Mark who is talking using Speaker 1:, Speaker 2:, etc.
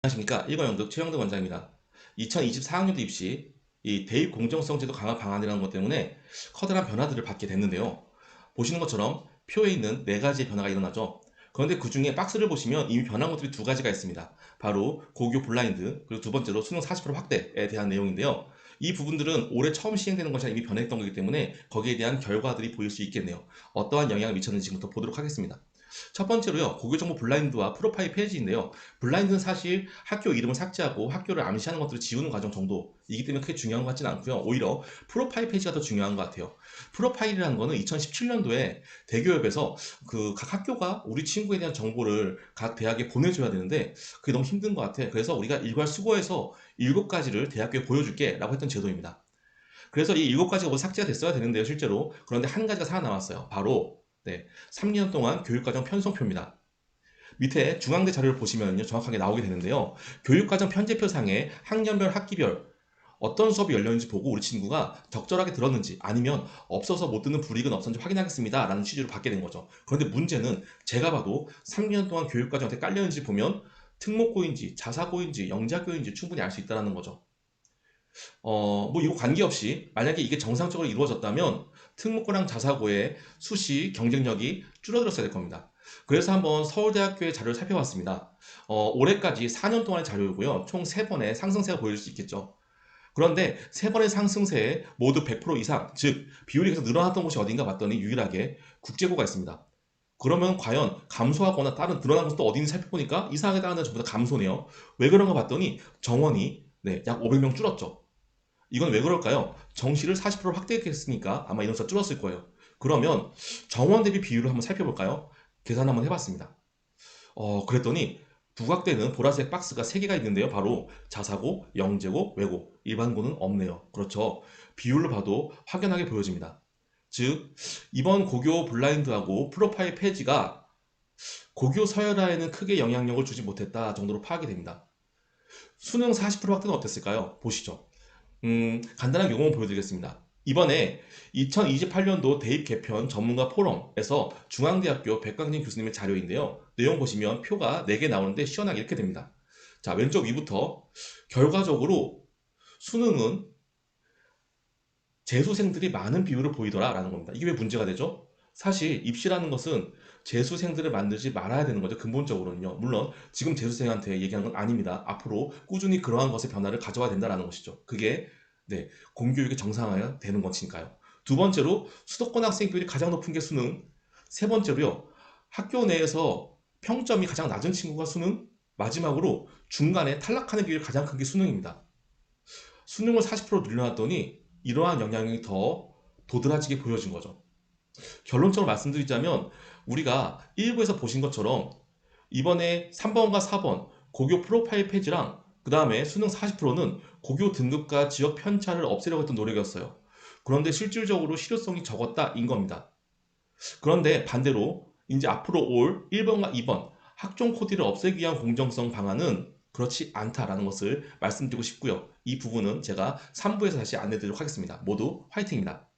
Speaker 1: 안녕하십니까. 1과 영득 최영득 원장입니다. 2024학년도 입시 이 대입 공정성 제도 강화 방안이라는 것 때문에 커다란 변화들을 받게 됐는데요. 보시는 것처럼 표에 있는 네 가지의 변화가 일어나죠. 그런데 그 중에 박스를 보시면 이미 변한 것들이 두 가지가 있습니다. 바로 고교 블라인드, 그리고 두 번째로 수능 40% 확대에 대한 내용인데요. 이 부분들은 올해 처음 시행되는 것이 아니라 이미 변했던 거기 때문에 거기에 대한 결과들이 보일 수 있겠네요. 어떠한 영향을 미쳤는지 지금부터 보도록 하겠습니다. 첫 번째로요, 고교정보 블라인드와 프로파일 페이지인데요. 블라인드는 사실 학교 이름을 삭제하고 학교를 암시하는 것들을 지우는 과정 정도이기 때문에 크게 중요한 것 같지는 않고요. 오히려 프로파일 페이지가 더 중요한 것 같아요. 프로파일이라는 거는 2017년도에 대교협에서 그 각 학교가 우리 친구에 대한 정보를 각 대학에 보내줘야 되는데 그게 너무 힘든 것 같아. 그래서 우리가 일괄 수거해서 7가지를 대학교에 보여줄게 라고 했던 제도입니다. 그래서 이 7가지가 모두 삭제가 됐어야 되는데요, 실제로. 그런데 한 가지가 살아남았어요. 바로 3년 동안 교육과정 편성표입니다. 밑에 중앙대 자료를 보시면요, 정확하게 나오게 되는데요. 교육과정 편제표상에 학년별, 학기별 어떤 수업이 열렸는지 보고 우리 친구가 적절하게 들었는지 아니면 없어서 못 듣는 불이익은 없었는지 확인하겠습니다 라는 취지로 받게 된 거죠. 그런데 문제는 제가 봐도 3년 동안 교육과정 어떻게 깔렸는지 보면 특목고인지 자사고인지 영재학교인지 충분히 알 수 있다는 거죠. 뭐 이거 관계없이 만약에 이게 정상적으로 이루어졌다면 특목고랑 자사고의 수시 경쟁력이 줄어들었어야 될 겁니다. 그래서 한번 서울대학교의 자료를 살펴봤습니다. 올해까지 4년 동안의 자료이고요. 총 3번의 상승세가 보일 수 있겠죠. 그런데 3번의 상승세에 모두 100% 이상, 즉 비율이 계속 늘어났던 곳이 어딘가 봤더니 유일하게 국제고가 있습니다. 그러면 과연 감소하거나 다른 늘어난 곳도 어딘지 살펴보니까 이상하게 다른 데는 전부 다 감소네요. 왜 그런가 봤더니 정원이 약 500명 줄었죠. 이건 왜 그럴까요? 정시를 40% 확대했으니까 아마 인원수가 줄었을 거예요. 그러면 정원 대비 비율을 한번 살펴볼까요? 계산 한번 해봤습니다. 그랬더니 부각되는 보라색 박스가 3개가 있는데요. 바로 자사고, 영재고, 외고. 일반고는 없네요. 그렇죠. 비율로 봐도 확연하게 보여집니다. 즉, 이번 고교 블라인드하고 프로파일 페이지가 고교 서열화에는 크게 영향력을 주지 못했다 정도로 파악이 됩니다. 수능 40% 확대는 어땠을까요? 보시죠. 간단한 요금을 보여드리겠습니다. 이번에 2028년도 대입 개편 전문가 포럼에서 중앙대학교 백광진 교수님의 자료인데요. 내용 보시면 표가 4개 나오는데 시원하게 이렇게 됩니다. 자, 왼쪽 위부터 결과적으로 수능은 재수생들이 많은 비율을 보이더라 라는 겁니다. 이게 왜 문제가 되죠? 사실 입시라는 것은 재수생들을 만들지 말아야 되는 거죠. 근본적으로는요. 물론 지금 재수생한테 얘기하는 건 아닙니다. 앞으로 꾸준히 그러한 것의 변화를 가져와야 된다는 것이죠. 그게 공교육의 정상화가 되는 것이니까요. 두 번째로 수도권 학생 비율이 가장 높은 게 수능. 세 번째로요. 학교 내에서 평점이 가장 낮은 친구가 수능. 마지막으로 중간에 탈락하는 비율이 가장 큰 게 수능입니다. 수능을 40% 늘려놨더니 이러한 영향이 더 도드라지게 보여진 거죠. 결론적으로 말씀드리자면 우리가 1부에서 보신 것처럼 이번에 3번과 4번 고교 프로파일 페이지랑 그 다음에 수능 40%는 고교 등급과 지역 편차를 없애려고 했던 노력이었어요. 그런데 실질적으로 실효성이 적었다인 겁니다. 그런데 반대로 이제 앞으로 올 1번과 2번 학종 코디를 없애기 위한 공정성 방안은 그렇지 않다라는 것을 말씀드리고 싶고요. 이 부분은 제가 3부에서 다시 안내드리도록 하겠습니다. 모두 화이팅입니다.